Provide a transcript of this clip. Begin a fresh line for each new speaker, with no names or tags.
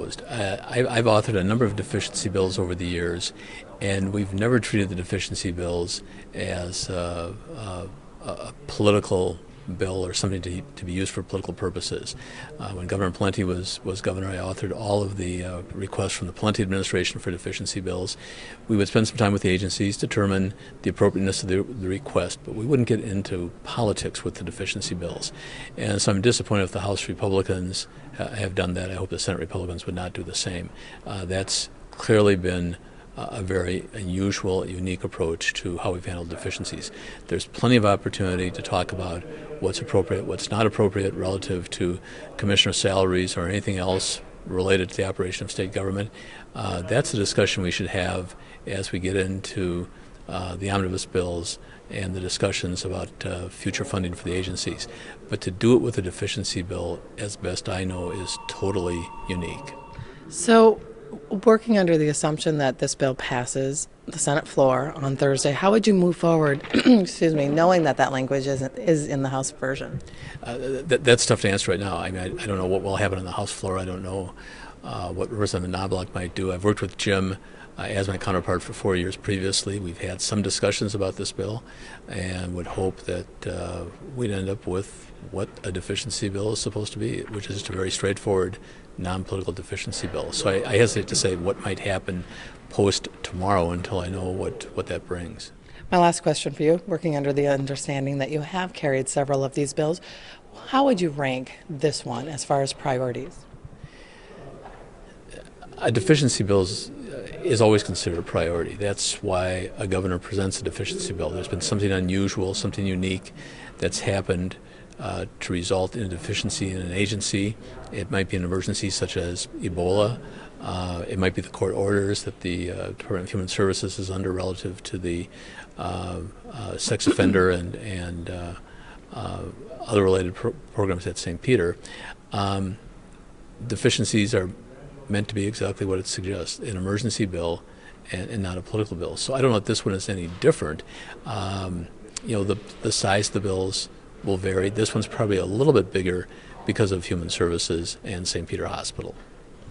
proposed. I've authored a number of deficiency bills over the years, and we've never treated the deficiency bills as a political bill or something to be used for political purposes. When Governor Plenty was governor, I authored all of the requests from the Plenty administration for deficiency bills. We would spend some time with the agencies, determine the appropriateness of the request, but we wouldn't get into politics with the deficiency bills. And so I'm disappointed if the House Republicans have done that. I hope the Senate Republicans would not do the same. That's clearly been a very unusual, unique approach to how we've handled deficiencies. There's plenty of opportunity to talk about what's appropriate, what's not appropriate relative to commissioner salaries or anything else related to the operation of state government. That's a discussion we should have as we get into the omnibus bills and the discussions about future funding for the agencies. But to do it with a deficiency bill, as best I know, is totally unique.
So, working under the assumption that this bill passes the Senate floor on Thursday, how would you move forward, excuse me, knowing that language is in the House version?
That's tough to answer right now. I mean, I don't know what will happen on the House floor. I don't know what Representative Knobloch might do. I've worked with Jim as my counterpart for 4 years previously. We've had some discussions about this bill and would hope that we'd end up with what a deficiency bill is supposed to be, which is just a very straightforward non-political deficiency bill. So I hesitate to say what might happen post tomorrow until I know what that brings.
My last question for you, working under the understanding that you have carried several of these bills, how would you rank this one as far as priorities?
A deficiency bill is always considered a priority. That's why a governor presents a deficiency bill. There's been something unusual, something unique that's happened to result in a deficiency in an agency. It might be an emergency such as Ebola. It might be the court orders that the Department of Human Services is under relative to the sex offender and other related programs at St. Peter. Deficiencies are meant to be exactly what it suggests, an emergency bill and not a political bill. So I don't know if this one is any different. The size of the bills will vary. This one's probably a little bit bigger because of Human Services and St. Peter Hospital.